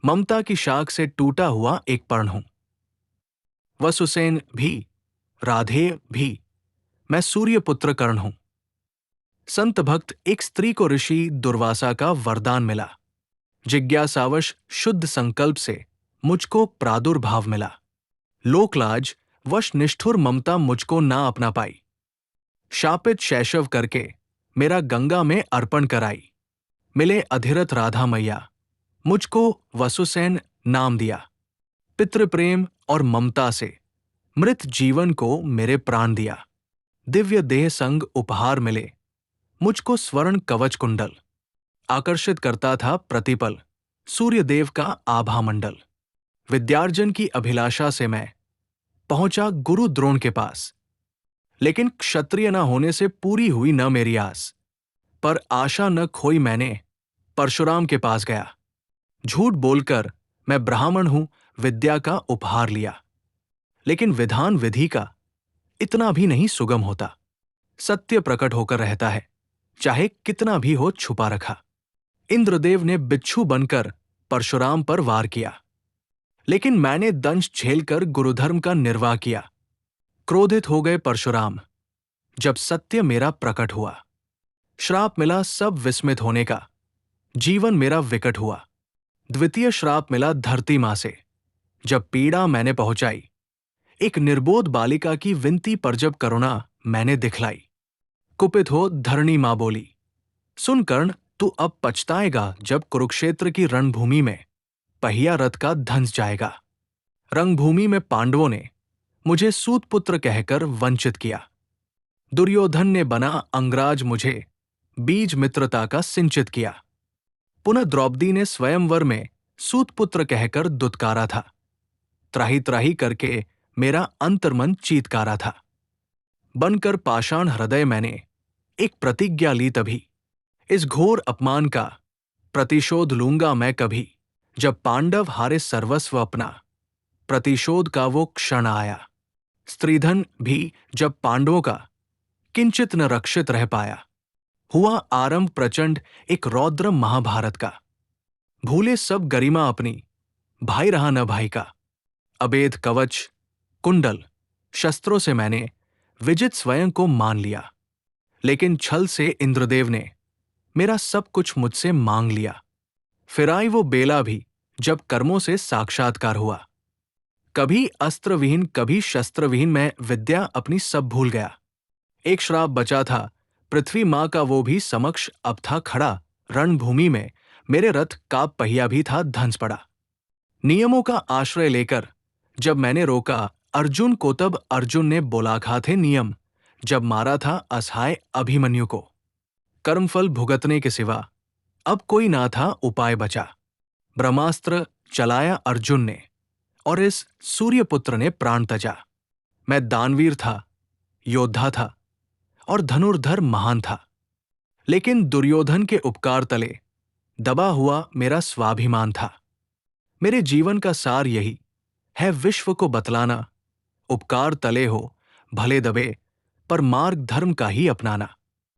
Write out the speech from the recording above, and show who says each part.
Speaker 1: ममता की शाख से टूटा हुआ एक पर्ण हूं। वसुसेन भी, राधेय भी, मैं सूर्यपुत्र कर्ण हूं। संत भक्त एक स्त्री को ऋषि दुर्वासा का वरदान मिला। जिज्ञासावश शुद्ध संकल्प से मुझको प्रादुर्भाव मिला। लोकलाज वश निष्ठुर ममता मुझको ना अपना पाई। शापित शैशव करके मेरा गंगा में अर्पण कराई। मिले अधिरथ राधा मैया, मुझको वसुसेन नाम दिया। पितृप्रेम और ममता से मृत जीवन को मेरे प्राण दिया। दिव्य देह संग उपहार मिले, मुझको स्वर्ण कवच कुंडल। आकर्षित करता था प्रतिपल सूर्यदेव का आभा मंडल। विद्यार्जन की अभिलाषा से मैं पहुंचा गुरु द्रोण के पास। लेकिन क्षत्रिय न होने से पूरी हुई न मेरी आस। पर आशा न खोई मैंने परशुराम के पास गया। झूठ बोलकर मैं ब्राह्मण हूं, विद्या का उपहार लिया। लेकिन विधान विधि का इतना भी नहीं सुगम होता। सत्य प्रकट होकर रहता है, चाहे कितना भी हो छुपा रखा। इंद्रदेव ने बिच्छू बनकर परशुराम पर वार किया, लेकिन मैंने दंश झेलकर गुरुधर्म का निर्वाह किया। क्रोधित हो गए परशुराम जब सत्य मेरा प्रकट हुआ। श्राप मिला सब विस्मित होने का, जीवन मेरा विकट हुआ। द्वितीय श्राप मिला धरती मां से, जब पीड़ा मैंने पहुंचाई। एक निर्बोध बालिका की विनती पर जब करुणा मैंने दिखलाई। कुपित हो धरणी मां बोली, सुन कर्ण, तू अब पछताएगा जब कुरुक्षेत्र की रणभूमि में पहिया रथ का धंस जाएगा। रंगभूमि में पांडवों ने मुझे सूतपुत्र कहकर वंचित किया। दुर्योधन ने बना अंगराज मुझे बीज मित्रता का सिंचित किया। पुनः द्रौपदी ने स्वयंवर में सूतपुत्र कहकर दुत्कारा था। त्राही त्राही करके मेरा अंतर्मन चीतकारा था। बनकर पाषाण हृदय मैंने एक प्रतिज्ञा ली तभी, इस घोर अपमान का प्रतिशोध लूंगा मैं कभी। जब पांडव हारे सर्वस्व अपना, प्रतिशोध का वो क्षण आया। स्त्रीधन भी जब पांडवों का किंचित न रक्षित रह पाया। हुआ आरंभ प्रचंड एक रौद्र महाभारत का। भूले सब गरिमा अपनी, भाई रहा न भाई का। अभेद कवच कुंडल शस्त्रों से मैंने विजित स्वयं को मान लिया। लेकिन छल से इंद्रदेव ने मेरा सब कुछ मुझसे मांग लिया। फिर आई वो बेला भी जब कर्मों से साक्षात्कार हुआ। कभी अस्त्रविहीन कभी शस्त्रविहीन मैं विद्या अपनी सब भूल गया। एक श्राप बचा था पृथ्वी मां का, वो भी समक्ष अब था खड़ा। रणभूमि में मेरे रथ का पहिया भी था धंस पड़ा। नियमों का आश्रय लेकर जब मैंने रोका अर्जुन को, तब अर्जुन ने बोलाखा थे नियम। जब मारा था असहाय अभिमन्यु को, कर्मफल भुगतने के सिवा अब कोई ना था उपाय बचा। ब्रह्मास्त्र चलाया अर्जुन ने और इस सूर्यपुत्र ने प्राण तजा। मैं दानवीर था, योद्धा था और धनुर्धर महान था। लेकिन दुर्योधन के उपकार तले दबा हुआ मेरा स्वाभिमान था। मेरे जीवन का सार यही है विश्व को बतलाना, उपकार तले हो भले दबे पर मार्ग धर्म का ही अपनाना।